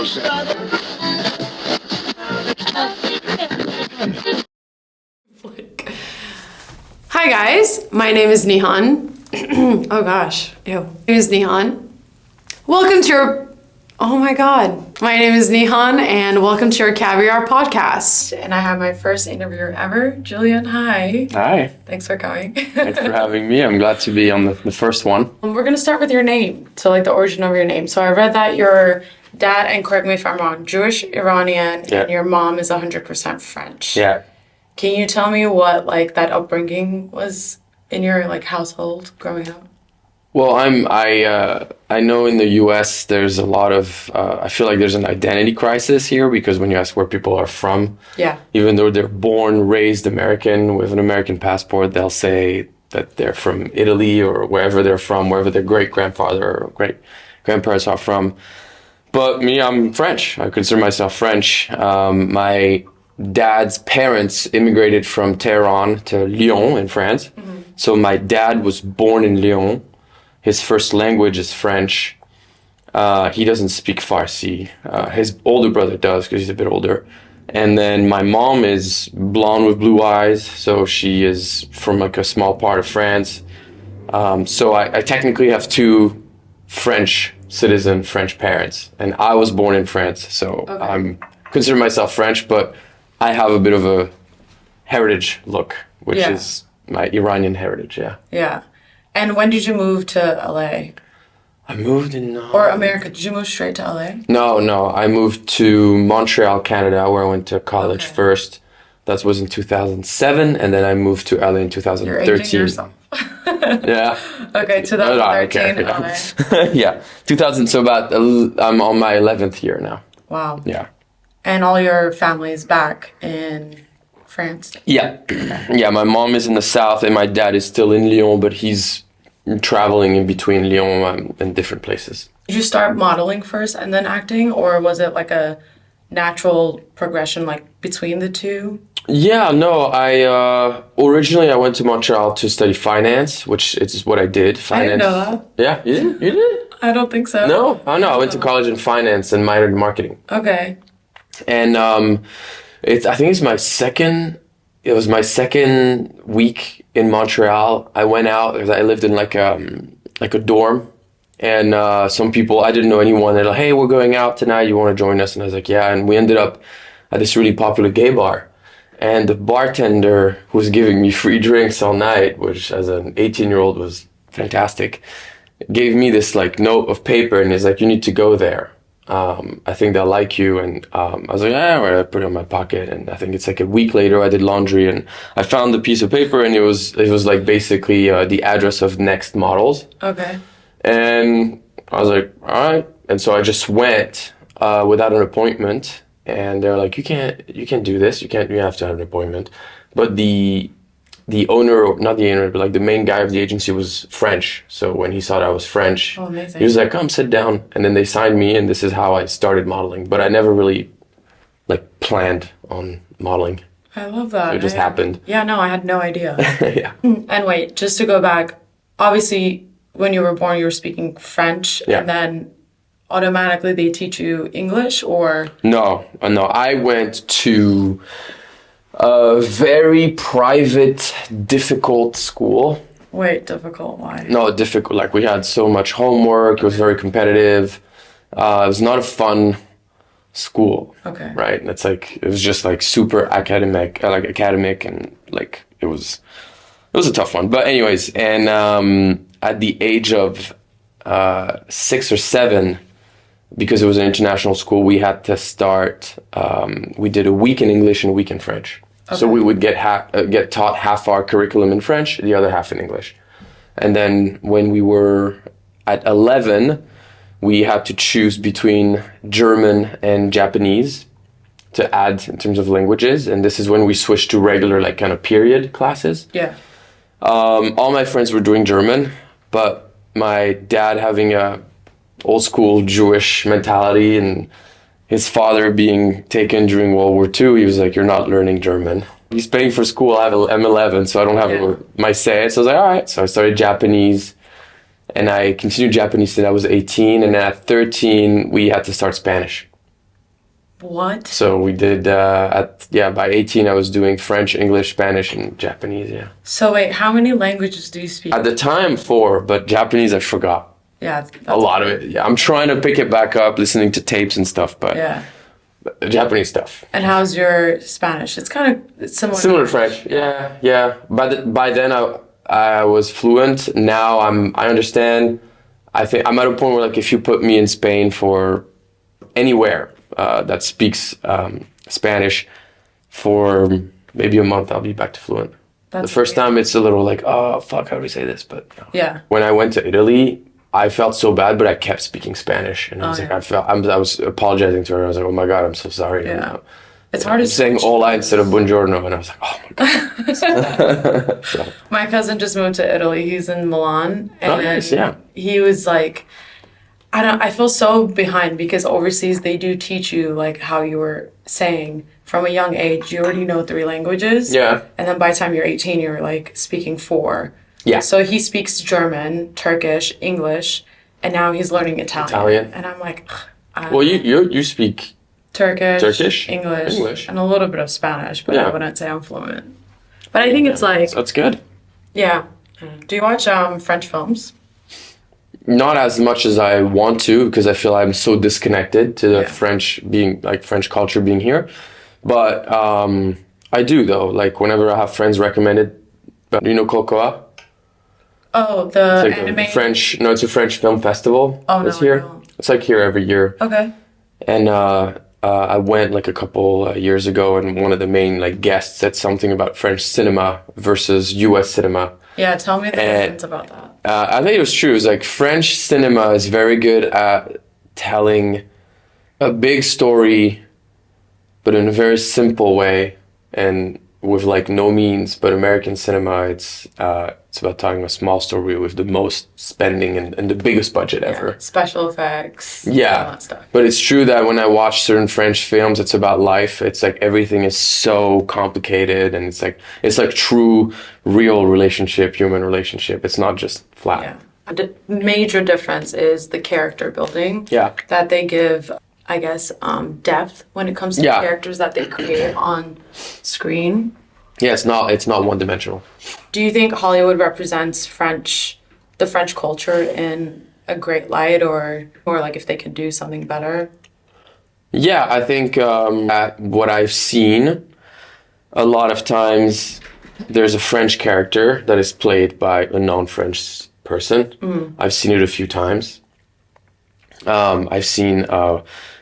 Hi guys, my name is Nihan. Oh gosh, ew. My name is Nihan. Welcome to your, oh my God. My name is Nihan and welcome to your Caviar podcast. And I have my first interviewer ever, Julien. Hi. Hi. Thanks for coming. Thanks for having me. I'm glad to be on the first one. We're gonna start with your name. So like the origin of your name. So I read that your dad, and correct me if I'm wrong, Jewish, Iranian, and your mom is 100% French. Yeah. Can you tell me what like that upbringing was in your like household growing up? Well, I know in the U.S. there's a lot of I feel like there's an identity crisis here because when you ask where people are from, even though they're born, raised American with an American passport, they'll say that they're from Italy or wherever they're from, wherever their great grandfather or great grandparents are from. But me, I'm French. I consider myself French. My dad's parents immigrated from Tehran to Lyon in France. Mm-hmm. So my dad was born in Lyon. His first language is French. He doesn't speak Farsi. His older brother does because he's a bit older. And then my mom is blonde with blue eyes. So she is from like a small part of France. So I technically have two French citizen French parents. And I was born in France. So I'm consider myself French, but I have a bit of a heritage look, which is my Iranian heritage, Yeah. And when did you move to LA? I moved in... or America. Did you move straight to LA? No. I moved to Montreal, Canada, where I went to college first. That was in 2007, and then I moved to LA in 2013. You're aging yourself. Yeah. Okay, 2013 LA. Yeah, 2000, so about, I'm on my 11th year now. Wow. Yeah. And all your family's back in France? Yeah. Yeah, my mom is in the south and my dad is still in Lyon, but he's traveling in between Lyon and different places. Did you start modeling first and then acting, or was it like a natural progression like between the two? Yeah, no, originally I went to Montreal to study finance, which is what I did. Finance. I didn't know that. Yeah, you didn't? You did? I don't think so. No? Oh, no, I went to college in finance and minored in marketing. Okay. And I think it was my second week in Montreal. I went out because I lived in like a dorm, and some people, I didn't know anyone. They're like, "Hey, we're going out tonight. You want to join us?" And I was like, "Yeah." And we ended up at this really popular gay bar, and the bartender who was giving me free drinks all night, which as an 18-year-old was fantastic, gave me this like note of paper, and he's like, "You need to go there. I think they'll like you." And I was like, right. I put it in my pocket, and I think it's like a week later I did laundry and I found the piece of paper, and it was like basically the address of Next Models. Okay. And I was like, all right. And so I just went without an appointment, and they're like, you can't do this. You have to have an appointment. But the owner, not the owner, but like the main guy of the agency was French. So when he saw that I was French, he was like, "Come sit down." And then they signed me, and this is how I started modeling. But I never really like planned on modeling. I love that. So it just happened. Yeah, no, I had no idea. Yeah. And wait, just to go back, obviously when you were born, you were speaking French, and then automatically they teach you English, or? No. I went to a very private, difficult school. Wait, difficult? Why? No, difficult. Like we had so much homework. It was very competitive. It was not a fun school. Okay. Right. And it was just like super academic, and like it was a tough one. But anyways, and at the age of 6 or 7, because it was an international school, we had to start. We did a week in English and a week in French. Okay. So we would get taught half our curriculum in French, the other half in English. And then when we were at 11, we had to choose between German and Japanese to add in terms of languages. And this is when we switched to regular like kind of period classes. Yeah. All my friends were doing German, but my dad having a old school Jewish mentality and his father being taken during World War II, he was like, "You're not learning German. He's paying for school. I'm 11, so I don't have my say." So I was like, all right. So I started Japanese, and I continued Japanese till I was 18. And then at 13, we had to start Spanish. What? So we did, by 18, I was doing French, English, Spanish, and Japanese, yeah. So wait, how many languages do you speak? At the time, 4, but Japanese I forgot. Yeah. A lot of it, yeah. I'm trying to pick it back up, listening to tapes and stuff, but Yeah. Japanese stuff. And how's your Spanish? It's kind of similar. Similar to French, yeah. By then I was fluent. Now I understand. I think I'm at a point where like if you put me in Spain for anywhere that speaks Spanish for maybe a month, I'll be back to fluent. That's the first time it's a little like, oh fuck, how do we say this? But no. Yeah. When I went to Italy, I felt so bad, but I kept speaking Spanish, and I was I was apologizing to her. I was like, oh my god, I'm so sorry. Yeah. It's hard to saying hola instead of buongiorno, and I was like, oh my god. So. My cousin just moved to Italy. He's in Milan, and Nice, yeah. he was like, I feel so behind because overseas they do teach you like how you were saying from a young age. You already know 3 languages. Yeah. And then by the time you're 18, you're like speaking 4. Yeah. So he speaks German, Turkish, English, and now he's learning Italian. And I'm like, Well, you speak Turkish, English, and a little bit of Spanish, but I wouldn't say I'm fluent. But I think it's like... That's good. Yeah. Do you watch French films? Not as much as I want to, because I feel I'm so disconnected to the French culture being here. But I do, though. Like, whenever I have friends recommend it, you know Cocoa? Oh, the it's like anime? it's a French film festival. Oh, that's no, here. I don't. It's like here every year. Okay. And I went like a couple years ago, and one of the main like guests said something about French cinema versus U.S. cinema. Yeah, tell me the difference about that. I think it was true. It's like French cinema is very good at telling a big story, but in a very simple way, and with like no means. But American cinema, it's about telling a small story with the most spending and the biggest budget ever. Special effects. Yeah, all that stuff. But it's true that when I watch certain French films, it's about life. It's like everything is so complicated, and it's like true, real relationship, human relationship. It's not just flat. Yeah. The major difference is the character building. Yeah. That they give, I guess, depth when it comes to the characters that they create on screen. Yeah, it's not one dimensional. Do you think Hollywood represents the French culture in a great light, or like if they could do something better? Yeah, I think what I've seen, a lot of times there's a French character that is played by a non-French person. I've seen it a few times. I've seen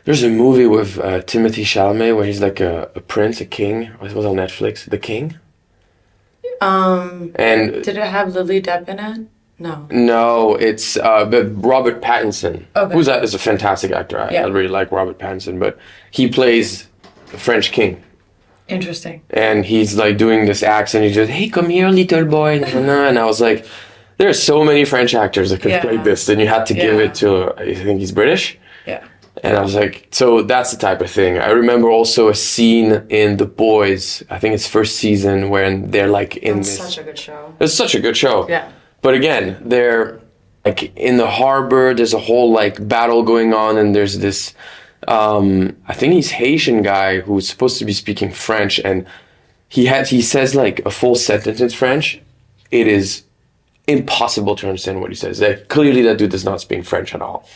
there's a movie with Timothée Chalamet where he's like a prince, a king. It was on Netflix, The King. And did it have Lily Depp in it? No. No, it's but Robert Pattinson. Okay. Who's that? Is a fantastic actor. I really like Robert Pattinson, but he plays a French king. Interesting. And he's like doing this accent. He just, hey, come here, little boy. And I was like, there are so many French actors that could play this, and you had to give it to, I think he's British. Yeah. And I was like, so that's the type of thing. I remember also a scene in The Boys, I think it's first season, when they're like in this. It's such a good show. It's such a good show. Yeah. But again, they're like in the harbor, there's a whole like battle going on, and there's this, I think he's Haitian guy who's supposed to be speaking French, and he says like a full sentence in French. It is impossible to understand what he says. Clearly that dude does not speak French at all.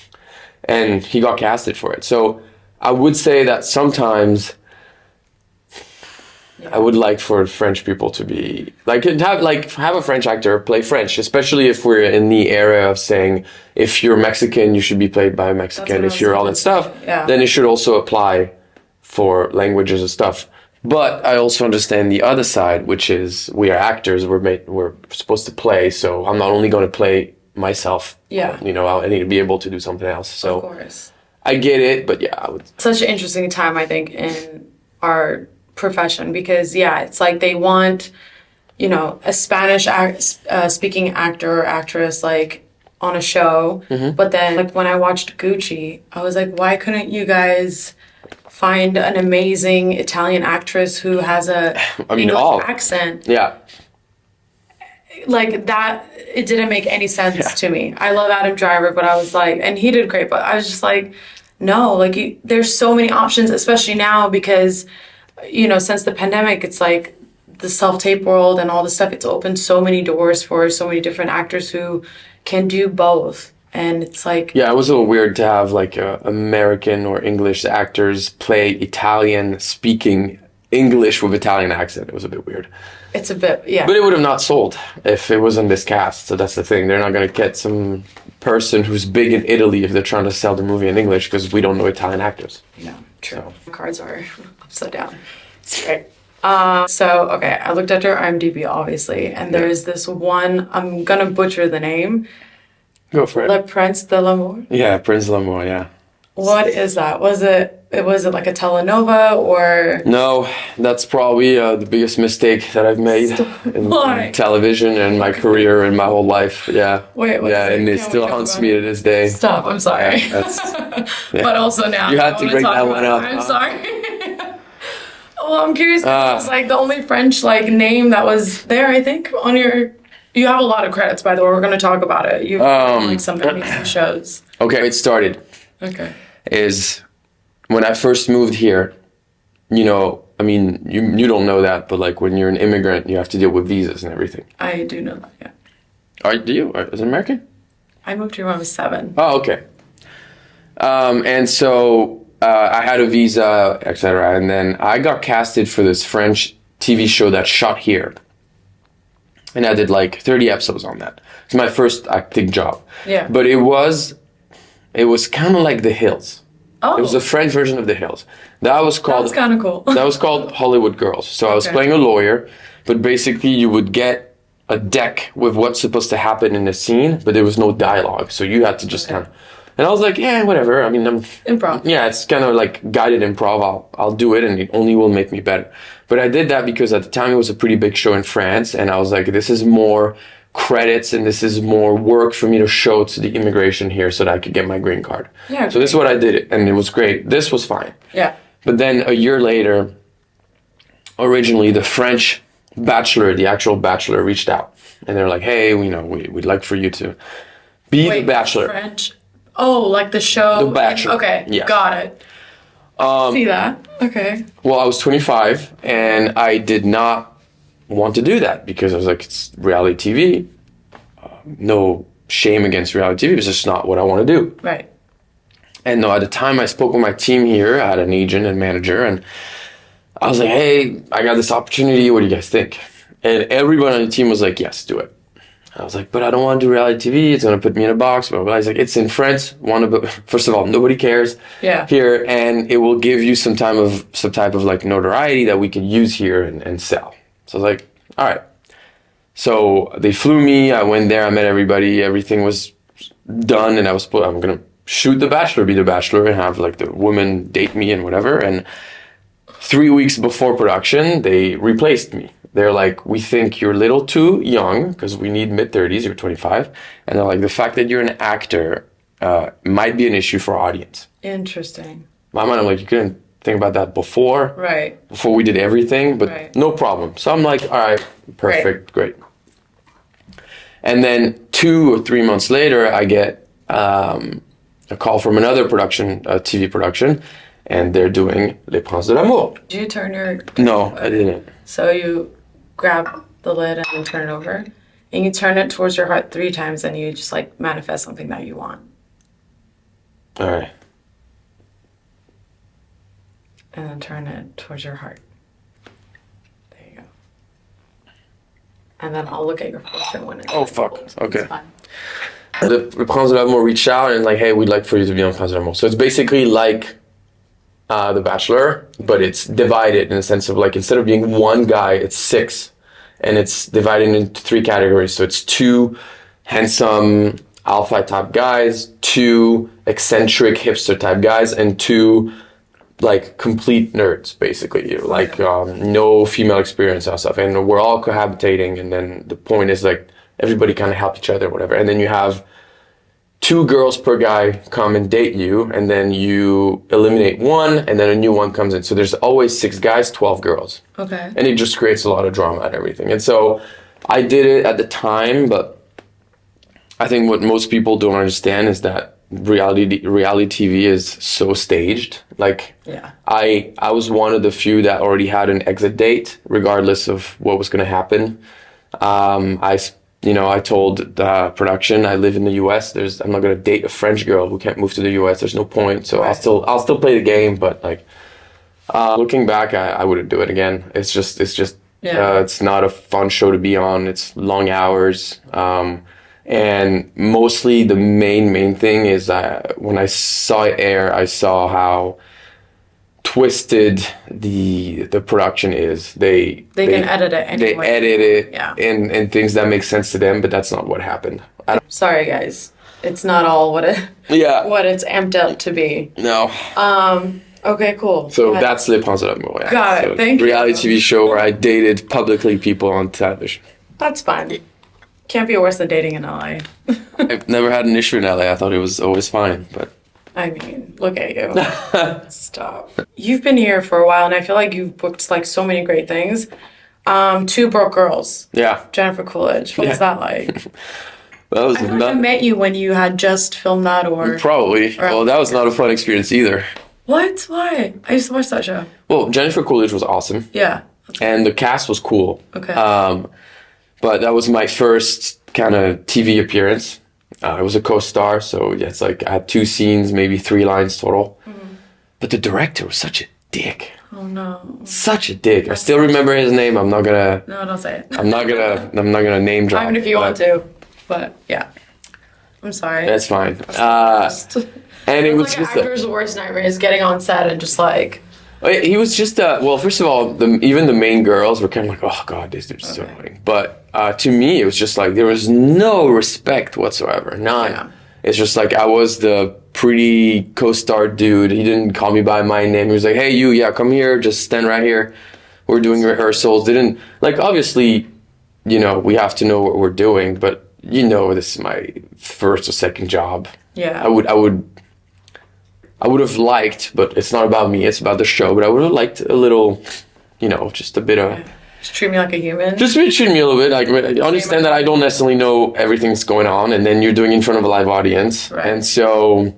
And he got casted for it. So I would say that sometimes I would like for French people to be have a French actor play French, especially if we're in the era of saying if you're Mexican, you should be played by a Mexican. If you're all that stuff, then it should also apply for languages and stuff. But I also understand the other side, which is we are actors. We're supposed to play. So I'm not only going to play myself. Yeah. I need to be able to do something else. So of course. I get it, but yeah, I would. Such an interesting time, I think, in our profession because it's like they want, a Spanish speaking actor or actress like on a show. Mm-hmm. But then like when I watched Gucci, I was like, why couldn't you guys find an amazing Italian actress who has a English accent? Yeah. Like that, it didn't make any sense to me. I love Adam Driver, but I was like, and he did great, but I was just like, no, like there's so many options, especially now because, since the pandemic, it's like the self-tape world and all this stuff, it's opened so many doors for so many different actors who can do both. And it's like... Yeah, it was a little weird to have like American or English actors play Italian speaking English with Italian accent. It was a bit weird. It's a bit, yeah. But it would have not sold if it wasn't this cast. So that's the thing. They're not going to get some person who's big in Italy if they're trying to sell the movie in English because we don't know Italian actors. Yeah, true. So. Cards are upside down. Straight. Okay, I looked at her IMDb, obviously, and there's this one, I'm going to butcher the name. Go for it. Le Prince de l'Amour? Yeah, Prince de l'Amour, yeah. What is that? Was it like a telenova or... No, that's probably the biggest mistake that I've made in television and my career and my whole life. Yeah. Wait, yeah, and it still haunts me to this day. Stop, I'm sorry. Yeah, But also now... You had to bring that one up. I'm sorry. Well, I'm curious because it's like the only French name that was there, I think, on your... You have a lot of credits, by the way. We're going to talk about it. You've done some amazing shows. Okay, it started. Okay. Is when I first moved here, you don't know that, but when you're an immigrant, you have to deal with visas and everything. I do know that, yeah. Do you? Is it American? I moved here when I was 7. Oh, okay. And so I had a visa, etc. And then I got casted for this French TV show that shot here. And I did 30 episodes on that. It's my first acting job. Yeah. But it was kind of like The Hills. Oh. It was a French version of The Hills. That was called... That's kind of cool. That was called Hollywood Girls. So I was playing a lawyer, but basically you would get a deck with what's supposed to happen in a scene, but there was no dialogue. So you had to just kind of... And I was like, yeah, whatever. I mean, improv. Yeah, it's kind of like guided improv. I'll do it, and it only will make me better. But I did that because at the time it was a pretty big show in France, and I was like, this is more credits and this is more work for me to show to the immigration here so that I could get my green card. Yeah. So this is what I did, and it was great. This was fine. Yeah. But then a year later, originally the French Bachelor, the actual Bachelor, reached out, and they're like, hey, we'd like for you to be the Bachelor. French. Oh, like the show? The Bachelor. Okay, yes. Got it. See that? Okay. Well, I was 25, and I did not want to do that because I was like, it's reality TV. No shame against reality TV. It's just not what I want to do. Right. And no, at the time I spoke with my team here. I had an agent and manager, and I was like, hey, I got this opportunity. What do you guys think? And everyone on the team was like, yes, do it. I was like, but I don't want to do reality TV. It's going to put me in a box. Blah, blah, blah. He's like, it's in France. First of all, nobody cares here. And it will give you some type of notoriety that we can use here and sell. So I was like, all right. So they flew me. I went there. I met everybody. Everything was done. And I'm going to shoot The Bachelor, be The Bachelor, and have the women date me and whatever. And 3 weeks before production, they replaced me. They're like, we think you're a little too young because we need mid-30s, you're 25. And they're like, the fact that you're an actor might be an issue for our audience. Interesting. My mind, I'm like, you couldn't think about that before? Right. Before we did everything, but no problem. So I'm like, all right, perfect, great. And then 2 or 3 months later, I get a call from another production, a TV production, and they're doing Les Princes de l'Amour. Did you turn your... No, I didn't. So you grab the lid and then turn it over, and you turn it towards your heart 3 times, and you just manifest something that you want. All right. And then turn it towards your heart. There you go. And then I'll look at your fortune when it's... Oh, fuck. Okay. It's fine. The Princes de l'Amour reached out and hey, we'd like for you to be on Princes de l'Amour. So it's basically like The Bachelor, but it's divided in the sense of instead of being one guy, it's 6. And it's divided into 3 categories. So it's 2 handsome alpha type guys, 2 eccentric hipster type guys, and 2 complete nerds, basically. No female experience and stuff. And we're all cohabitating, and then the point is everybody kind of help each other, whatever. And then you have 2 girls per guy come and date you, and then you eliminate 1, and then a new one comes in. So there's always 6 guys, 12 girls. Okay. And it just creates a lot of drama and everything. And so I did it at the time, but I think what most people don't understand is that reality TV is so staged. Like, Yeah. I was one of the few that already had an exit date, regardless of what was going to happen. I told the production I live in the U.S. I'm not going to date a French girl who can't move to the U.S. There's no point. So Right. I'll still play the game, but like looking back, I wouldn't do it again. It's just Yeah. it's not a fun show to be on. It's long hours. And mostly the main thing is when I saw it air, I saw how twisted the production is. They can edit it anyway. They edit it Yeah. in things that make sense to them, but that's not what happened. Sorry, guys. It's not all what Yeah. what it's amped up to be. No. Okay, cool. So Go ahead. that's Le Pensée d'amour. Yeah. Got it. So Thank you. reality TV show where I dated publicly people on television. That's fine. Can't be worse than dating in LA. I've never had an issue in LA. I thought it was always fine, but I mean, look at you. Stop. You've been here for a while, and I feel like you've booked like so many great things. Two Broke Girls. yeah. Jennifer Coolidge. What was Yeah. that like? That was I feel like I not met you when you had just filmed that, or probably. Well, that was not a fun experience either. what? Why? I used to watch that show. Well, Jennifer Coolidge was awesome, Yeah. and the cast was cool. Okay. But that was my first kind of TV appearance. I was a co-star, so yeah, it's like I had 2 scenes, maybe 3 lines total. But the director was such a dick. Oh no. Such a dick. I still remember his name. I'm not gonna No, don't say it. I'm not name drop. Even if you want but to, but yeah. I'm sorry. That's fine. And it was Like just an actor's worst nightmare is getting on set and just like, he was just well, first of all, even the main girls were kind of like, oh god, this dude's so annoying. But to me, it was just like there was no respect whatsoever, none. Yeah. It's just like I was the pretty co-star dude. He didn't call me by my name. He was like, hey, yeah, come here, just stand right here. We're doing rehearsals. Didn't like obviously, we have to know what we're doing, but this is my first or second job. yeah. I would have liked, but it's not about me, it's about the show, but I would have liked a little, just a bit of, Just treat me like a human. just treat me a little bit, like, I understand that I don't necessarily know everything's going on, and then you're doing it in front of a live audience, Right. and so,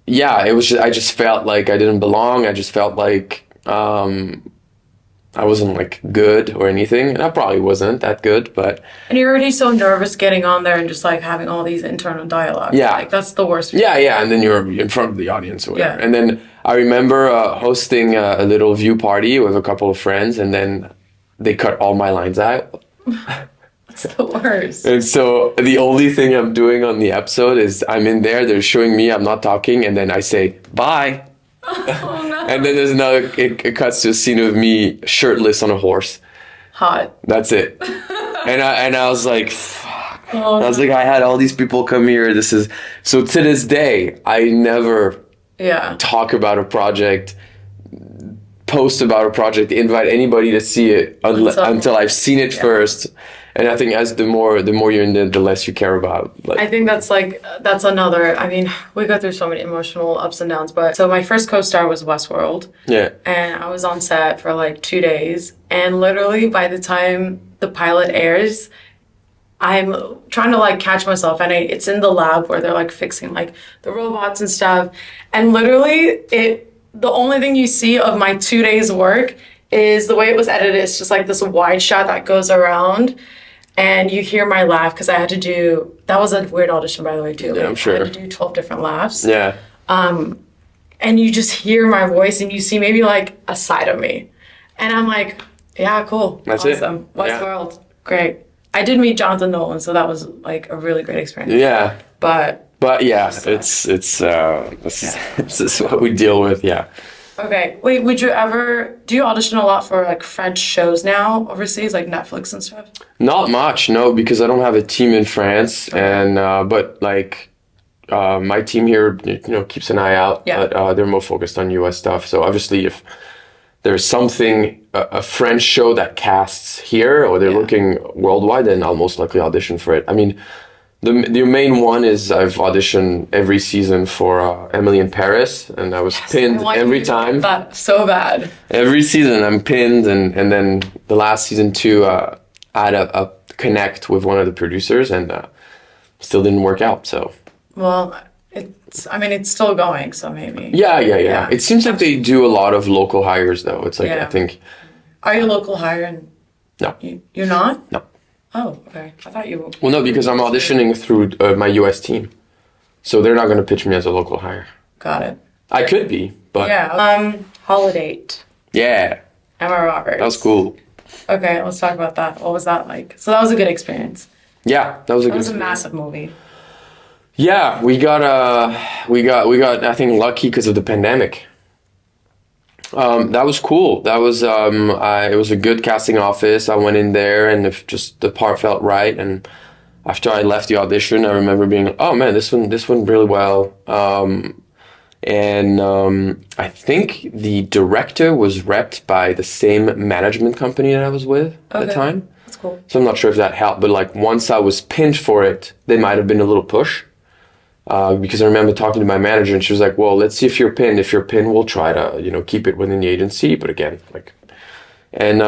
yeah, I just felt like I didn't belong, I just felt like, I wasn't like good or anything, and I probably wasn't that good, but And you're already so nervous getting on there and just like having all these internal dialogues. Yeah. Like that's the worst. yeah, and then you're in front of the audience or whatever. Yeah. And then I remember hosting a little view party with a couple of friends, and then they cut all my lines out. It's the worst. And so the only thing I'm doing on the episode is I'm in there, they're showing me, I'm not talking, and then I say, bye. Oh no. And then there's another, it cuts to a scene of me shirtless on a horse. Hot. That's it. and I was like, fuck. Oh, I was like, I had all these people come here. So to this day, I never yeah. talk about a project, post about a project, invite anybody to see it until I've seen it first. And I think as the more you're in it, the less you care about. I think that's another. I mean, we go through so many emotional ups and downs. But so my first co-star was Westworld. Yeah. And I was on set for like 2 days. And literally by the time the pilot airs, I'm trying to like catch myself. And it's in the lab where they're like fixing like the robots and stuff. And literally the only thing you see of my 2 days work is the way it was edited. It's just like this wide shot that goes around. And you hear my laugh because I had to do, that was a weird audition by the way too. Yeah, I'm sure. I had to do 12 different laughs. Yeah. And you just hear my voice and you see maybe like a side of me. And I'm like, yeah, cool. That's awesome. it. Westworld, great. I did meet Jonathan Nolan, so that was like a really great experience. Yeah. But Yeah, this is what we deal with. Yeah. okay, wait, do you audition a lot for like French shows now overseas, like Netflix and stuff? Not much, no, because I don't have a team in France, and but like my team here, keeps an eye out. Yeah. But they're more focused on U.S. stuff. So obviously, if there's something a French show that casts here, or they're looking worldwide, then I'll most likely audition for it. I mean, the main one is I've auditioned every season for Emily in Paris, and I was pinned every time. That so bad. Every season I'm pinned, and then the last season too, I had a connect with one of the producers, and still didn't work out. So Well, it's still going, so maybe. Yeah. It seems like they do a lot of local hires, though. It's like, I think... Are you a local hire? No. You're not? No. Oh, okay. I thought you were. Well, no, because I'm auditioning through my U.S. team. So they're not going to pitch me as a local hire. Got it. I could be, but... Yeah. Holidate. Yeah. Emma Roberts. That was cool. Okay, let's talk about that. What was that like? So that was a good experience. Yeah, that was a good experience. That was a massive movie. Yeah, we got I think lucky because of the pandemic. That was cool. That was it was a good casting office. I went in there and if just the part felt right. And after I left the audition, I remember being like, oh man, this went really well. I think the director was repped by the same management company that I was with at the time. That's cool. So I'm not sure if that helped, but like once I was pinned for it, there might have been a little push. Because I remember talking to my manager and she was like, well, let's see if you're pinned. If you're pinned, we'll try to, keep it within the agency. But again,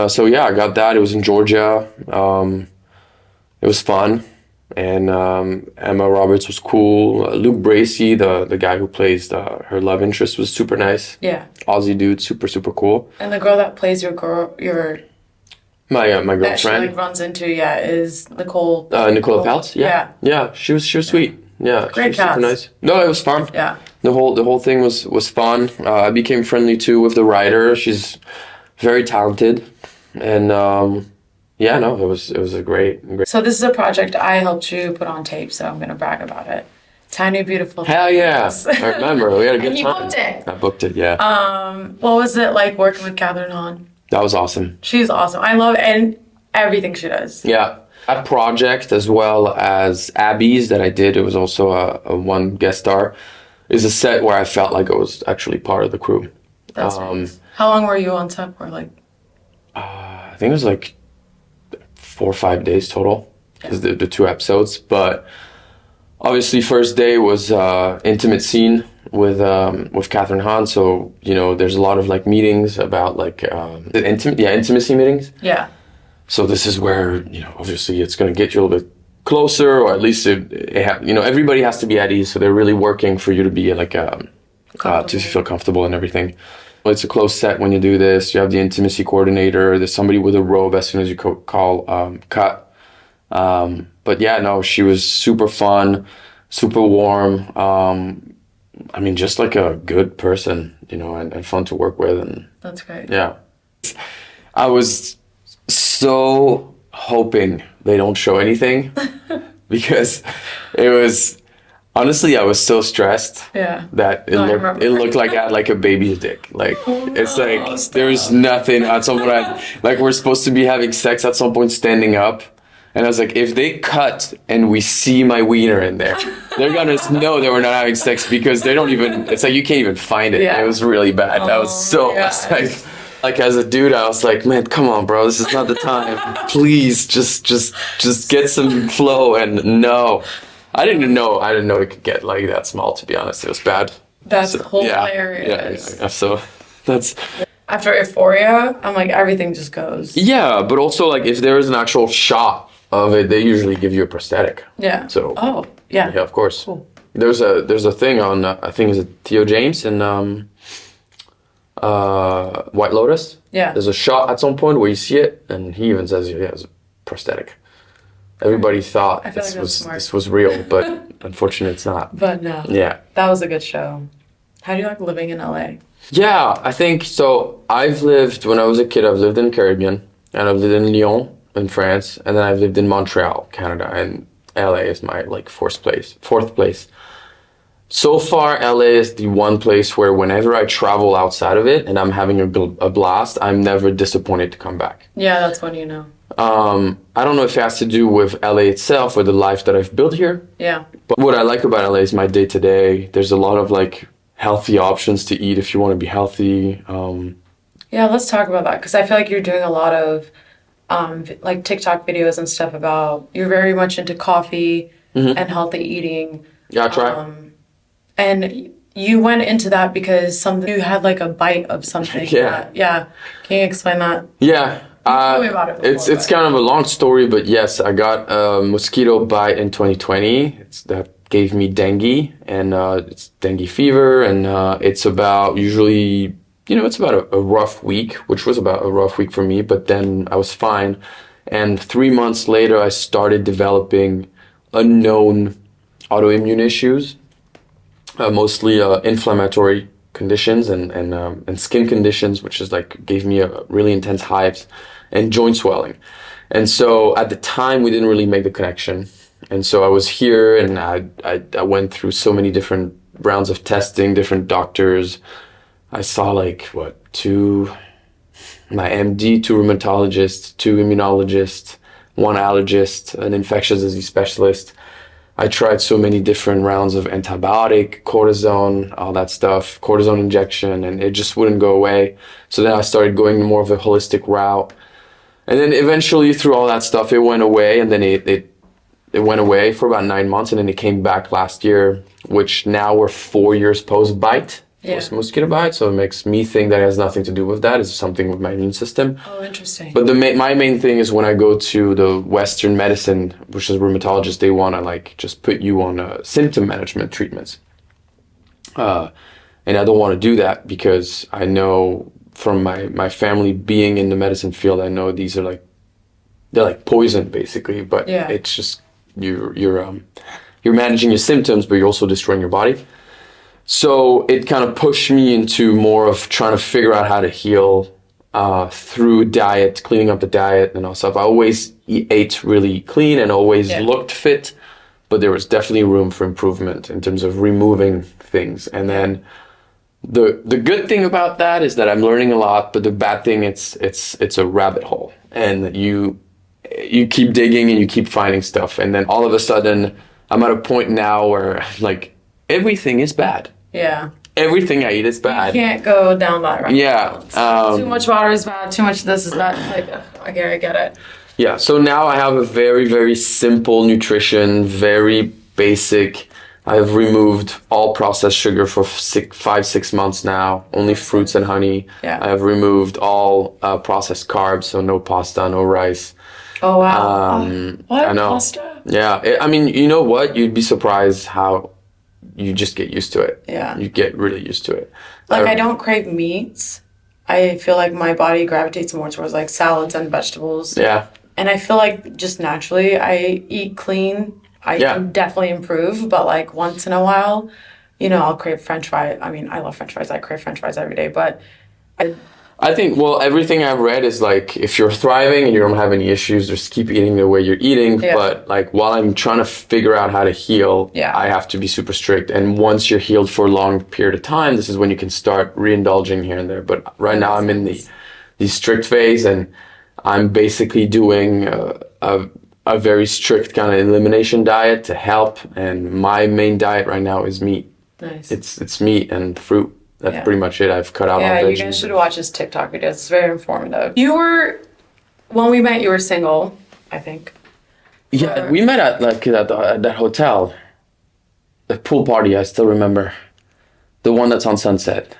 so yeah, I got that. It was in Georgia. It was fun. And Emma Roberts was cool. Luke Bracey, the guy who plays her love interest, was super nice. Yeah. Aussie dude, super, super cool. And the girl that plays your my girlfriend that she runs into, is Nicole. Nicola Peltz. Yeah. She was sweet. Yeah, great cast. Super nice. No, it was fun. Yeah. The whole thing was fun. I became friendly too with the writer. She's very talented, and it was a great. So this is a project I helped you put on tape, so I'm gonna brag about it. Tiny Beautiful. Hell yeah! I remember we had a good and you time. booked it. I booked it. Yeah. What was it like working with Catherine Hahn? That was awesome. She's awesome. I love everything she does. Yeah. That project, as well as Abby's that I did, it was also a one guest star, is a set where I felt like I was actually part of the crew. That's nice. How long were you on set for? I think it was like 4 or 5 days total, because the 2 episodes. But obviously, first day was intimate scene with Catherine Hahn. So there's a lot of meetings about intimacy meetings. Yeah. So this is where, obviously it's going to get you a little bit closer, or at least everybody has to be at ease. So they're really working for you to be to feel comfortable and everything. Well, it's a close set when you do this. You have the intimacy coordinator. There's somebody with a robe as soon as you call cut. But yeah, no, she was super fun, super warm. Just like a good person, and fun to work with. And that's great. Yeah. I was so hoping they don't show anything because it was honestly I was so stressed that it looked like I had a baby's dick. There was nothing at some point. We're supposed to be having sex at some point standing up, and I was like, if they cut and we see my wiener in there, they're gonna know that we're not having sex because they don't even. It's like you can't even find it. It was really bad. I was so as a dude, I was like, man, come on, bro, this is not the time. Please, just get some flow. And no, I didn't know it could get that small. To be honest, it was bad. That's hilarious. Yeah. So that's after Euphoria. I'm like, everything just goes. Yeah, but also if there is an actual shot of it, they usually give you a prosthetic. Yeah. So. Oh yeah. Yeah, of course. Cool. There's a thing on I think is it Theo James and White Lotus. Yeah. There's a shot at some point where you see it, and he even says, yeah, it's a prosthetic. Everybody thought this was real, but unfortunately it's not. But no. Yeah. That was a good show. How do you like living in LA? Yeah, I think so. When I was a kid, I've lived in Caribbean, and I've lived in Lyon in France, and then I've lived in Montreal, Canada, and LA is my fourth place. So far, LA is the one place where whenever I travel outside of it and I'm having a blast, I'm never disappointed to come back. Yeah, that's when you know. I don't know if it has to do with LA itself or the life that I've built here. Yeah. But what I like about LA is my day-to-day. There's a lot of healthy options to eat if you want to be healthy. Yeah, let's talk about that because I feel like you're doing a lot of TikTok videos and stuff about you're very much into coffee and healthy eating. Yeah, I try. And you went into that because you had a bite of something. Yeah. Can you explain that? Yeah. Tell me about it. It's kind of a long story, but yes, I got a mosquito bite in 2020. That gave me dengue, and it's dengue fever, and it's about usually, it's about a rough week, which was about a rough week for me, but then I was fine. And 3 months later, I started developing unknown autoimmune issues, mostly inflammatory conditions and skin conditions, which is like gave me a really intense hives and joint swelling. And so at the time, we didn't really make the connection. And so I was here, and I went through so many different rounds of testing, different doctors. I saw my MD, 2 rheumatologists, 2 immunologists, 1 allergist, an infectious disease specialist. I tried so many different rounds of antibiotic, cortisone, all that stuff, cortisone injection, and it just wouldn't go away. So then I started going more of a holistic route. And then eventually through all that stuff, it went away, and then it went away for about 9 months, and then it came back last year, which now we're 4 years post-bite. Post mosquito bite, so it makes me think that it has nothing to do with that. It's something with my immune system. Oh, interesting. But my main thing is when I go to the Western medicine, which is rheumatologists, they want to just put you on symptom management treatments. And I don't want to do that because I know from my family being in the medicine field, I know these are they're like poison basically. But it's just you're managing your symptoms, but you're also destroying your body. So it kind of pushed me into more of trying to figure out how to heal through diet, cleaning up the diet and all stuff. I always ate really clean and always looked fit, but there was definitely room for improvement in terms of removing things. And then the good thing about that is that I'm learning a lot, but the bad thing, it's a rabbit hole, and you keep digging and you keep finding stuff, and then all of a sudden I'm at a point now where everything is bad. Yeah. Everything I eat is bad. You can't go down that route. Yeah. Too much water is bad. Too much of this is bad. I get it. Yeah. So now I have a very, very simple nutrition, very basic. I've removed all processed sugar for 5-6 months now. Only fruits and honey. Yeah. I have removed all processed carbs, so no pasta, no rice. Oh wow. What? I know. Pasta? Yeah. I mean, you know what? You'd be surprised how you just get used to it. Yeah. You get really used to it. I don't crave meats. I feel like my body gravitates more towards salads and vegetables. Yeah. And I feel like just naturally I eat clean. I can definitely improve, but once in a while, I'll crave French fries. I mean, I love French fries. I crave French fries every day, but I think, everything I've read is if you're thriving and you don't have any issues, just keep eating the way you're eating. Yeah. But while I'm trying to figure out how to heal, I have to be super strict. And once you're healed for a long period of time, this is when you can start reindulging here and there. But right now I'm in the strict phase, and I'm basically doing a very strict kind of elimination diet to help. And my main diet right now is meat. Nice. It's meat and fruit. That's pretty much it. I've cut out all veggies. Yeah, you guys should watch his TikTok videos. It's very informative. When we met, you were single, I think. Yeah, we met at that hotel. The pool party, I still remember. The one that's on Sunset.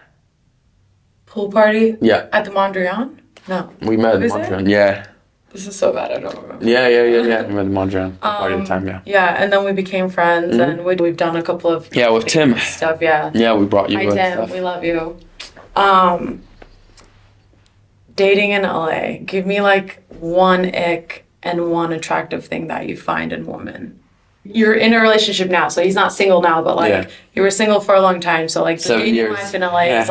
Pool party? Yeah. At the Mondrian? No. We met at Mondrian, yeah. This is so bad, I don't remember. Yeah. We met at Mondrian. Party at the time, yeah. Yeah, and then we became friends, and we've done a couple of... Yeah, with Tim. Stuff, yeah. Yeah, we brought you with Tim, stuff. We love you. Dating in LA. Give me one ick and one attractive thing that you find in women. You're in a relationship now, so he's not single now, but you were single for a long time, so the 7 dating years. life in LA is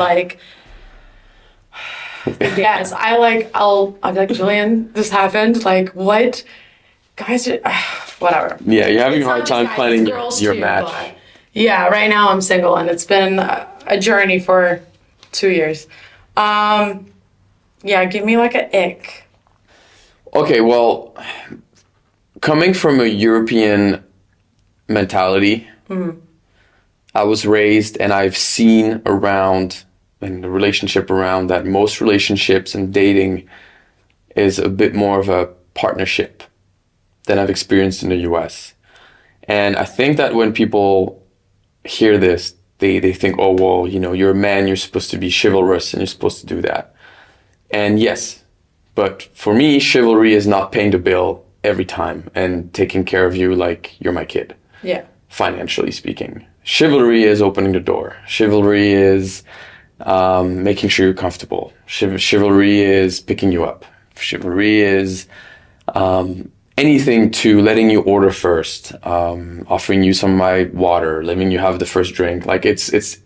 yes, I'll be like, Julien, this happened. What? Guys, whatever. Yeah, you're having a hard time planning your match. But yeah, right now I'm single, and it's been a journey for 2 years. Yeah, give me an ick. Okay, well, coming from a European mentality, I was raised and I've seen around, and the relationship around, that most relationships and dating is a bit more of a partnership than I've experienced in the US. And I think that when people hear this, they think, oh, well, you're a man, you're supposed to be chivalrous and you're supposed to do that. And yes, but for me, chivalry is not paying the bill every time and taking care of you like you're my kid. Yeah. financially speaking. Chivalry is opening the door. Chivalry is making sure you're comfortable. Chivalry is picking you up. Chivalry is anything to letting you order first, offering you some of my water, letting you have the first drink. Like it's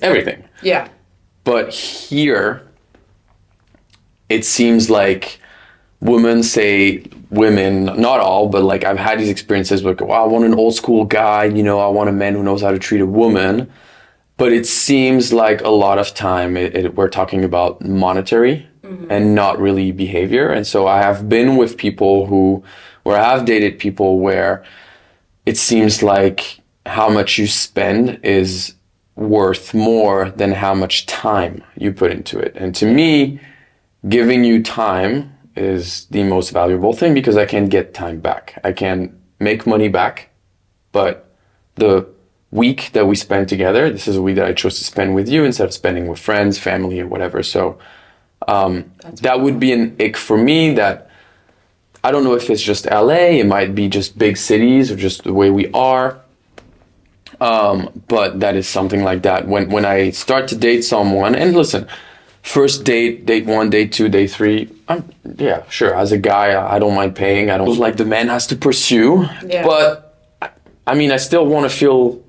everything. Yeah. But here, it seems like women, not all, but like I've had these experiences like, well, I want an old school guy, you know, I want a man who knows how to treat a woman. But it seems like a lot of time we're talking about monetary and not really behavior. And so I have been with people where I have dated people where it seems like how much you spend is worth more than how much time you put into it. And to me, giving you time is the most valuable thing because I can get time back. I can make money back, but the week that we spend together, this is a week that I chose to spend with you instead of spending with friends, family, or whatever. So that would be an ick for me. That I don't know if it's just LA, it might be just big cities or just the way we are. But that is something like that. When I start to date someone, and listen, first date 1, date 2, date 3, yeah, sure. As a guy, I don't mind paying. I don't like the man has to pursue, but I mean, I still want to feel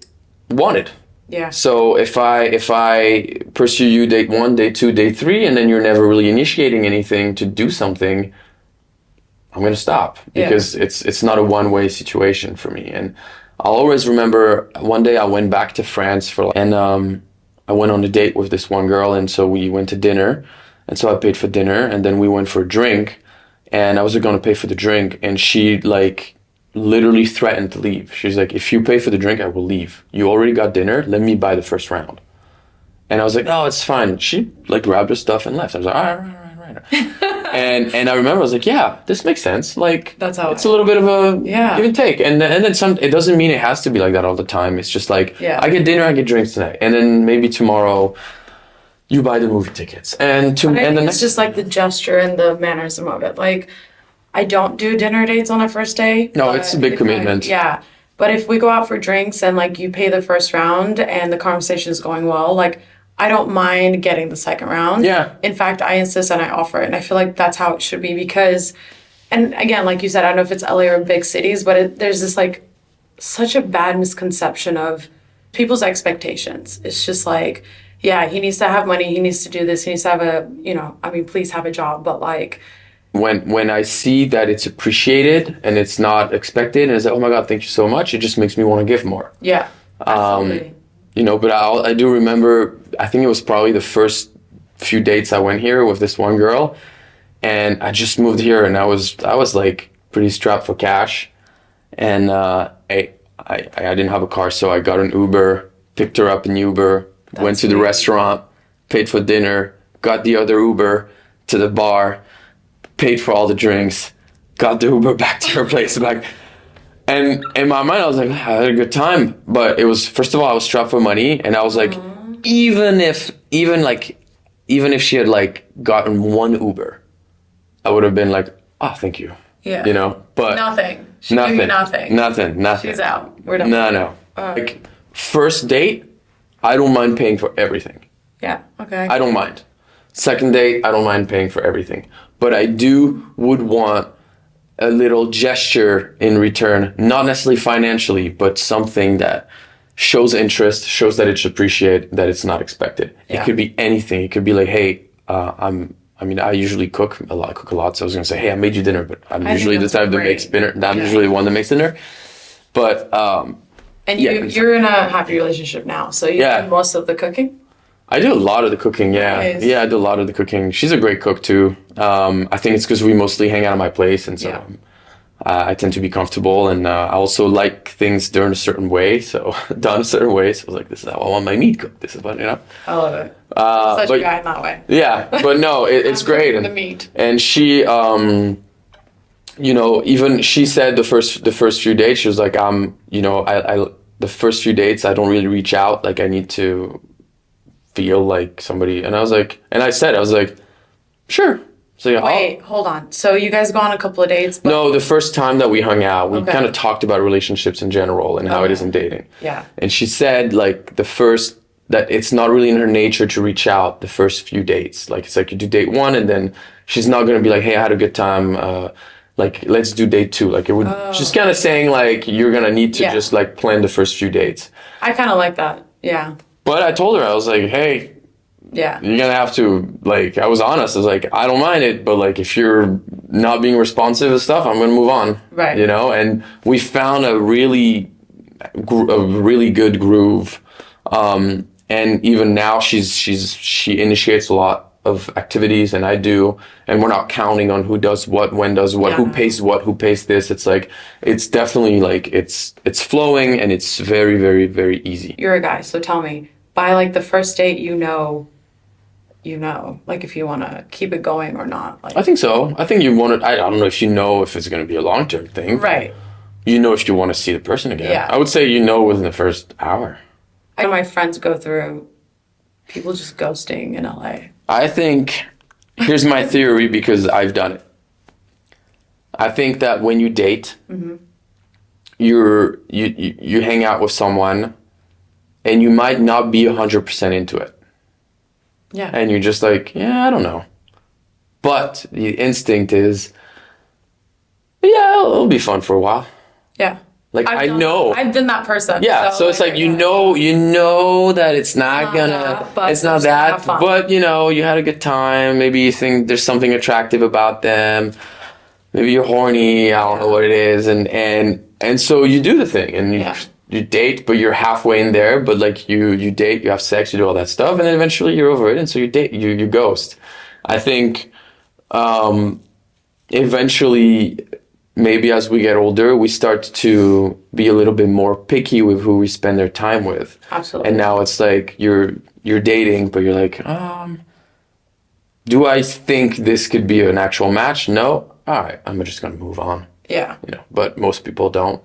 wanted. Yeah. So if I pursue you date 1, date 2, date 3, and then you're never really initiating anything to do something, I'm gonna stop because it's not a one-way situation for me. And I'll always remember one day I went back to France I went on a date with this one girl, and so we went to dinner, and so I paid for dinner, and then we went for a drink, and I was going to pay for the drink, and she like literally threatened to leave. She's like, if you pay for the drink, I will leave. You already got dinner, let me buy the first round. And I was like, oh, it's fine. She like grabbed her stuff and left. I was like, all right. and I remember I was like, yeah, this makes sense. Like that's how it's a little bit of a give and take. And then it doesn't mean it has to be like that all the time. It's just like I get dinner, I get drinks tonight, and then maybe tomorrow you buy the movie tickets. And it's just like the gesture and the mannerism of it. Like I don't do dinner dates on a first day. No, it's a big commitment. But if we go out for drinks and like you pay the first round and the conversation is going well, like I don't mind getting the second round. Yeah. In fact, I insist and I offer it. And I feel like that's how it should be because, and again, like you said, I don't know if it's LA or big cities, but there's this like such a bad misconception of people's expectations. It's just like, yeah, he needs to have money. He needs to do this. He needs to have please have a job. But like, when I see that it's appreciated and it's not expected and it's like, oh my God, thank you so much. It just makes me want to give more. Yeah, absolutely. But I do remember, I think it was probably the first few dates I went here with this one girl, and I just moved here and I was like pretty strapped for cash, and I didn't have a car, so I got an Uber, picked her up in Uber, went to the restaurant, paid for dinner, got the other Uber to the bar, paid for all the drinks, got the Uber back to her place, back. And in my mind, I was like, I had a good time. But it was, first of all, I was strapped for money. And I was like, even if she had like gotten one Uber, I would have been like, oh, thank you. Yeah. You know, but nothing. Nothing. She's out. We're done. No. Like first date, I don't mind paying for everything. Yeah. Okay. I don't mind. Second date, I don't mind paying for everything. But I would want a little gesture in return, not necessarily financially, but something that shows interest, shows that it's appreciated, that it's not expected. Yeah. It could be anything. It could be like, hey, I usually cook a lot. So I was going to say, hey, I made you dinner, but I'm usually the type that makes dinner. I'm usually the one that makes dinner. But, you're in a happy relationship now. So you do most of the cooking? I do a lot of the cooking, yeah. Nice. Yeah, I do a lot of the cooking. She's a great cook too. I think it's because we mostly hang out at my place, and so I tend to be comfortable, and I also like things done a certain way. So I was like, this is how I want my meat cooked. This is what, I love it. Such a guy in that way. Yeah, but no, it's great. The meat. And she, even she said the first few dates, she was like, the first few dates, I don't really reach out. Like I need to feel like somebody, and I was like, sure, So yeah, Wait, hold on. So you guys go on a couple of dates? But... No, the first time that we hung out, we kind of talked about relationships in general and how it is in dating. Yeah. And she said like that it's not really in her nature to reach out the first few dates. Like it's like you do date 1 and then she's not going to be like, hey, I had a good time. Like let's do date 2. Like it would, she's kind of saying like, you're going to need to just like plan the first few dates. I kind of like that. Yeah. But I told her, I was like, hey, yeah, you're gonna have to, like, I was honest. I was like, I don't mind it, but like, if you're not being responsive to stuff, I'm gonna move on. Right. You know, and we found a really good groove. And even now, she initiates a lot of activities, and I do, and we're not counting on who does what, when does what, who pays what, who pays this. It's like, it's definitely like, it's flowing, and it's very, very, very easy. You're a guy, so tell me, by like the first date, you know, like if you want to keep it going or not. Like, I think so. I think you want to, I don't know if you know if it's going to be a long-term thing. Right. You know if you want to see the person again. Yeah. I would say you know within the first hour. I know my friends go through people just ghosting in LA. I think, here's my theory because I've done it. I think that when you date, you hang out with someone and you might not be 100% into it. Yeah. And you're just like, yeah, I don't know. But the instinct is, yeah, it'll be fun for a while. Yeah. Like, I know. I've been that person. Yeah, so it's like, you know that it's not gonna, it's not that, but you know, you had a good time. Maybe you think there's something attractive about them. Maybe you're horny, I don't know what it is. And so you do the thing and you date, but you're halfway in there, but like you date, you have sex, you do all that stuff, and then eventually you're over it, and so you date, you ghost. I think eventually, maybe as we get older, we start to be a little bit more picky with who we spend our time with. Absolutely. And now it's like you're dating, but you're like, do I think this could be an actual match? No. All right, I'm just gonna move on. Yeah. You know, but most people don't.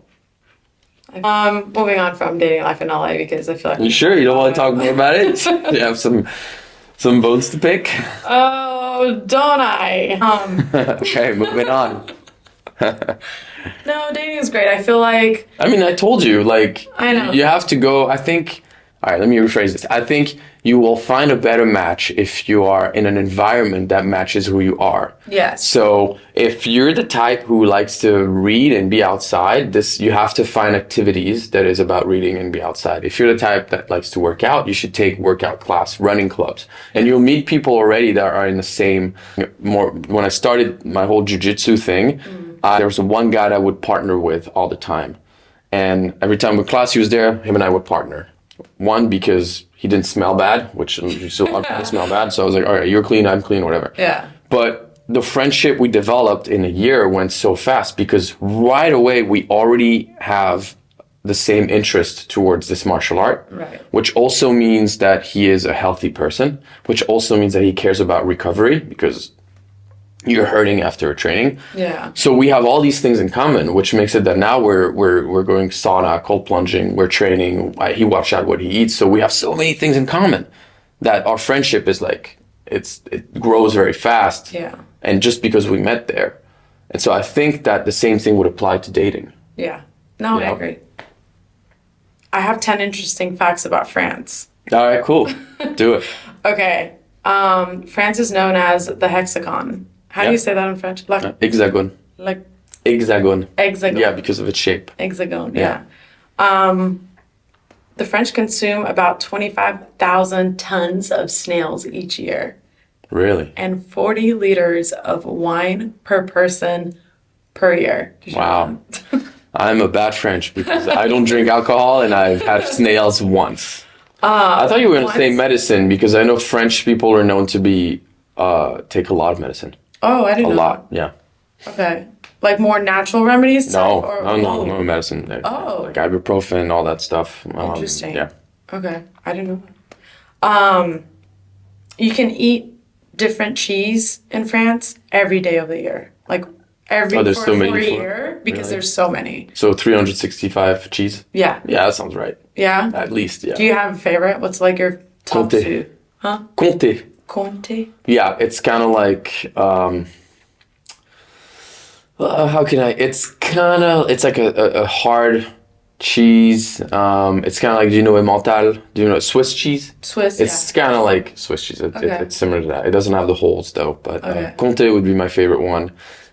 Moving on from dating life in LA because I feel like... You sure you don't want to talk more about it? You have some bones to pick? Oh, don't I? Okay, moving on. No, dating is great. I feel like... I mean, I told you, like... I know. You have to go, I think... All right, let me rephrase this. I think you will find a better match if you are in an environment that matches who you are. Yes. So if you're the type who likes to read and be outside, you have to find activities that is about reading and be outside. If you're the type that likes to work out, you should take workout class, running clubs. And you'll meet people already that are in the same... When I started my whole jiu-jitsu thing, there was one guy that I would partner with all the time. And every time with class he was there, him and I would partner. One, because he didn't smell bad, which so a lot of people smell bad. So I was like, all right, you're clean, I'm clean, whatever. Yeah. But the friendship we developed in a year went so fast because right away we already have the same interest towards this martial art. Right. Which also means that he is a healthy person, which also means that he cares about recovery because you're hurting after a training. Yeah. So we have all these things in common, which makes it that now we're going sauna, cold plunging, we're training. He watches out what he eats. So we have so many things in common that our friendship is like, it grows very fast. Yeah. And just because we met there. And so I think that the same thing would apply to dating. Yeah. No, I agree. I have 10 interesting facts about France. All right, cool. Do it. Okay. France is known as the hexagon. How do you say that in French? Hexagon. Like Hexagon. Hexagon. Yeah, because of its shape. Hexagon, yeah. The French consume about 25,000 tons of snails each year. Really? And 40 liters of wine per person per year. Wow. I'm a bad French because I don't drink alcohol and I've had snails once. I thought you were going to say medicine because I know French people are known to be take a lot of medicine. Oh, I didn't know. A lot, yeah. Okay. Like more natural remedies? No medicine. Oh. Like ibuprofen, all that stuff. Interesting. Yeah. Okay. I didn't know. You can eat different cheese in France every day of the year. Like there's so many for a year because there's so many. So 365 cheese? Yeah. Yeah, that sounds right. Yeah? At least, yeah. Do you have a favorite? What's like your top Comté. two? Huh? Comté. Conte? Yeah, it's kind of like how can I? It's like a hard cheese. It's kind of like, do you know Emmental? Do you know Swiss cheese? Swiss, It's kind of like Swiss cheese. Okay. It's similar to that. It doesn't have the holes though, but Okay. Comté would be my favorite one.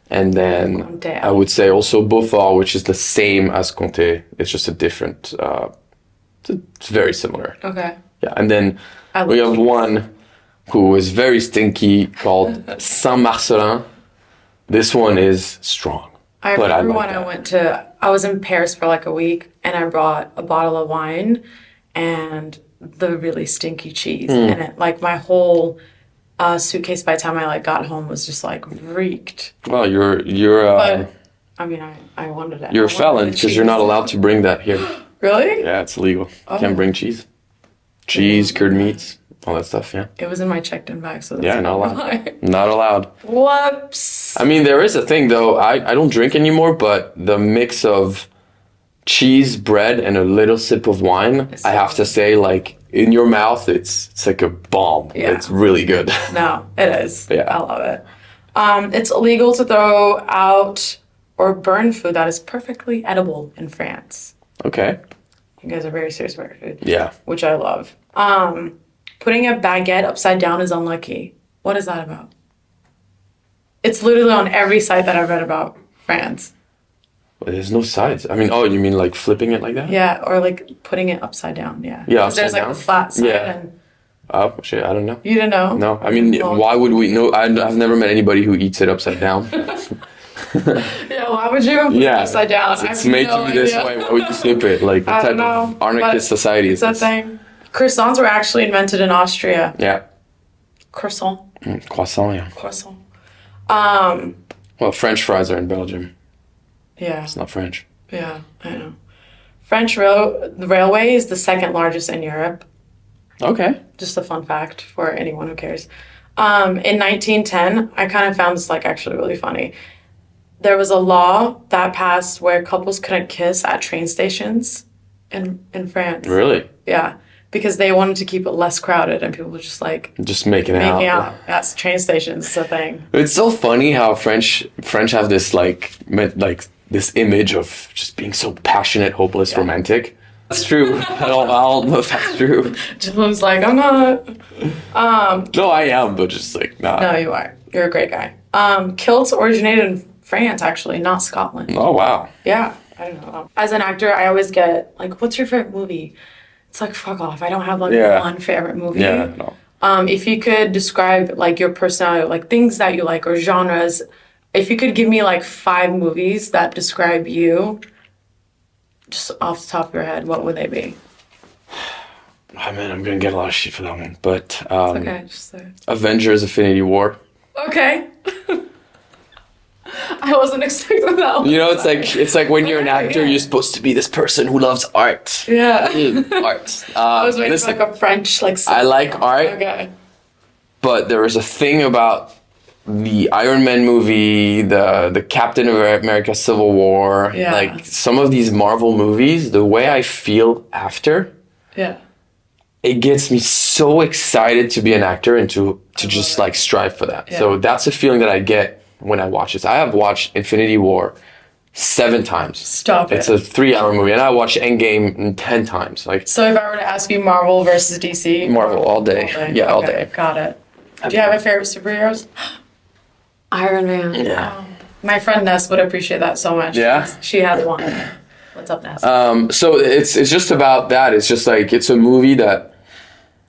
And then Comté. I would say also Beaufort, which is the same as Comté. It's just a different. It's very similar. Okay. Yeah, and then I we love have cheese. one who is very stinky called Saint-Marcelin. This one is strong. I but remember like when that. I was in Paris for like a week and I brought a bottle of wine and the really stinky cheese. And it, like my whole suitcase by the time I like got home was just like reeked. Well, you're But I mean, I wanted it. you're I a felon wanted the because you're not cheese. allowed to bring that here. Really? Yeah, it's illegal. Oh. Can't bring cheese. Cheese, cured meats, all that stuff. Yeah, It was in my checked-in bag, so that's yeah, not allowed. why. Not allowed. Whoops. I mean, there is a thing though. I don't drink anymore, but the mix of cheese, bread, and a little sip of wine, It's I have so to say, like in your mouth, it's like a bomb. Yeah. It's really good. No, it is. Yeah. I love it. It's illegal to throw out or burn food that is perfectly edible in France. Okay. You guys are very serious about your food. Yeah. Which I love. Putting a baguette upside down is unlucky. What is that about? It's literally on every site that I've read about France. Well, there's no sides. I mean, oh, you mean like flipping it like that? Yeah, or like putting it upside down. Yeah. Yeah, 'Cause there's upside like down? the flat side Yeah. and Oh shit, I don't know. you didn't know. No, I mean, Well, why would we know? I've never met anybody who eats it upside down. Yeah, why would you put it Yeah, upside down? I it's have made no to be this idea. way. Why would you flip it? Like, what I type don't know, of anarchist but society is It's a this? thing. Croissants were actually invented in Austria. Yeah. Croissant. Croissant, yeah. Croissant. Well, French fries are in Belgium. Yeah. It's not French. Yeah, I know. French railway is the second largest in Europe. Okay. Just a fun fact for anyone who cares. In 1910, I kind of found this like actually really funny. There was a law that passed where couples couldn't kiss at train stations in France. Really? Yeah, because they wanted to keep it less crowded and people were just like Just making making out. out at train stations. It's a thing. It's so funny how French have this like this image of just being so passionate, hopeless, romantic. That's true. I don't know if that's true. Dylan's like, I'm not. No, I am, but just like nah. No, you are. You're a great guy. Kilts originated in France, actually, not Scotland. Oh wow. Yeah, I don't know. As an actor, I always get like, "What's your favorite movie?" It's like, fuck off. I don't have like Yeah. one favorite movie. Yeah. No. If you could describe like your personality, like things that you like or genres, if you could give me like 5 movies that describe you, just off the top of your head, what would they be? Oh man, I'm gonna get a lot of shit for that one. But Okay, just say. Avengers: Infinity War. Okay. I wasn't expecting that one. You know, it's like when you're an actor, Yeah. you're supposed to be this person who loves art. Yeah. Art. I was waiting listen, for like a French like. I like art, Okay. but there is a thing about the Iron Man movie, the Captain America Civil War, Yeah. like some of these Marvel movies, the way I feel after, Yeah. it gets me so excited to be an actor and to just like strive for that. Yeah. So that's a feeling that I get when I watch this. I have watched Infinity War 7 times. Stop it. It's a 3-hour movie, and I watched Endgame 10 times. Like So if I were to ask you Marvel versus DC? Marvel all day. Yeah, all Okay, day. got it. Do you have a favorite superheroes? Iron Man. Yeah. My friend Ness would appreciate that so much. Yeah? She has one. What's up, Ness? So it's just about that. It's just like it's a movie that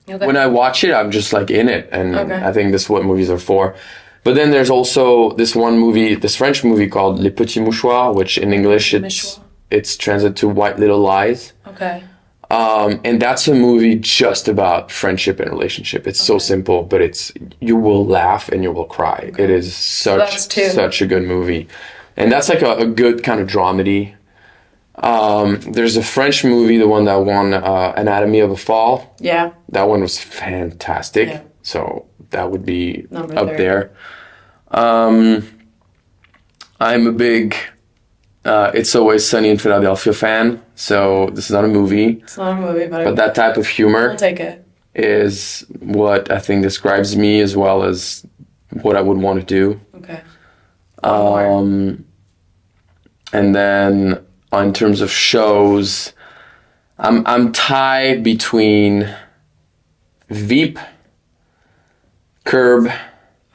Okay. when I watch it, I'm just like in it, and Okay. I think this is what movies are for. But then there's also this French movie called Les Petits Mouchoirs, which in English Mouchoir. it's translated to White Little Lies. Okay. And that's a movie just about friendship and relationship. It's so simple, but you will laugh and you will cry. It is that's two. such a good movie. And that's like a good kind of dramedy. There's a French movie, the one that won Anatomy of a Fall. Yeah. That one was fantastic. Yeah. So that would be Number up 3. there. I'm a big It's Always Sunny in Philadelphia fan. So this is not a movie, It's not a movie, but but that type of humor. I'll take it. is what I think describes me as well as what I would want to do. Okay. And then in terms of shows, I'm tied between Veep, Curb,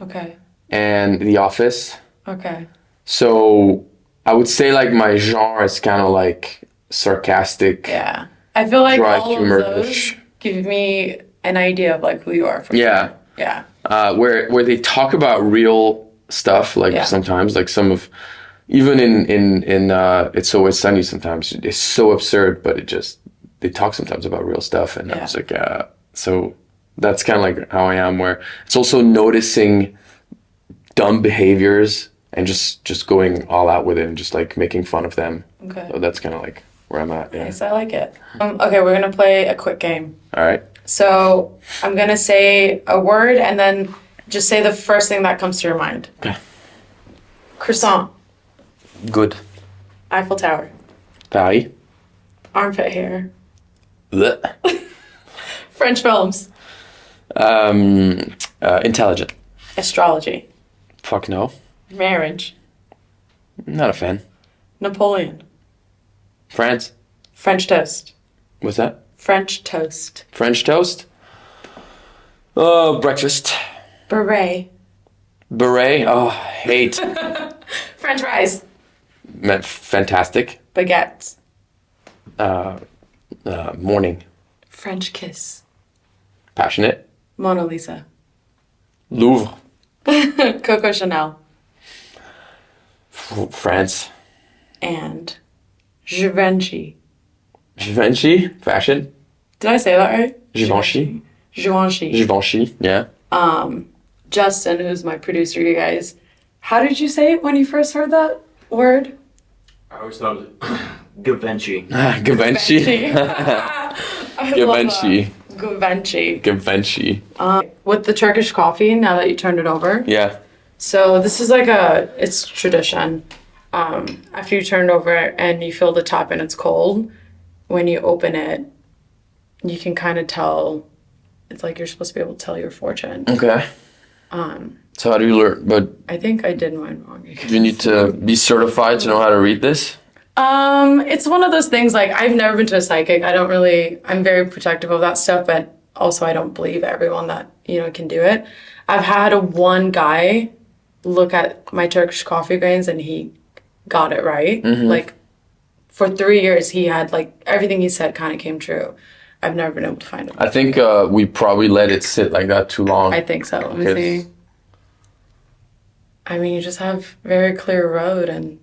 Okay. and The Office. Okay. So I would say like my genre is kind of like sarcastic. Yeah. I feel like Dry all of humor-ish. those give me an idea of like who you are. Yeah. Yeah. Where they talk about real stuff, like Yeah. sometimes, like some of, even in It's Always Sunny, sometimes it's so absurd, but they talk sometimes about real stuff, and I was like, so that's kind of like how I am. Where it's also noticing dumb behaviors and just going all out with it and just like making fun of them. Okay. So that's kind of like where I'm at. Yeah. Nice. I like it. Okay, we're gonna play a quick game. All right. So I'm gonna say a word and then just say the first thing that comes to your mind. Okay. Croissant. Good. Eiffel Tower. Paris. Armpit hair. Blech. French films. Intelligent. Astrology. Fuck no. Marriage. Not a fan. Napoleon. France. French toast. What's that? French toast. French toast. Oh, breakfast. Beret. Beret. Oh, hate. French fries. Fantastic. Baguettes. Morning. French kiss. Passionate. Mona Lisa. Louvre. Coco Chanel. France. And Givenchy. Givenchy. Fashion. Did I say that right? Givenchy. Givenchy. Givenchy. Yeah. Justin, who's my producer, you guys. How did you say it when you first heard that word? I always thought it was Givenchy. Givenchy. Givenchy. Givenchy. Givenchy. With the Turkish coffee, now that you turned it over. Yeah. So this is like it's tradition. After you turn it over and you feel the top and it's cold, when you open it, you can kind of tell, it's like you're supposed to be able to tell your fortune. Okay. So how do you learn? But I think I did mine wrong. do you need to be certified to know how to read this? It's one of those things, like, I've never been to a psychic. I'm very protective of that stuff, but also I don't believe everyone that, can do it. I've had one guy look at my Turkish coffee grains and he got it right. Mm-hmm. Like, for 3 years, he had, like, everything he said kind of came true. I've never been able to find it. I think we probably let it sit like that too long. I think so. Let me see. I mean, you just have very clear road and...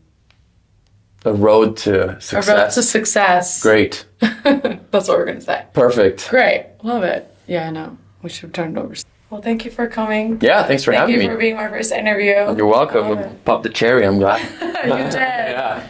A road to success. A road to success. Great. That's what we're going to say. Perfect. Great. Love it. Yeah, I know. We should have turned it over. Well, thank you for coming. Yeah, thanks for having me. Thank you for being my first interview. You're welcome. Pop the cherry, I'm glad. You did. Yeah.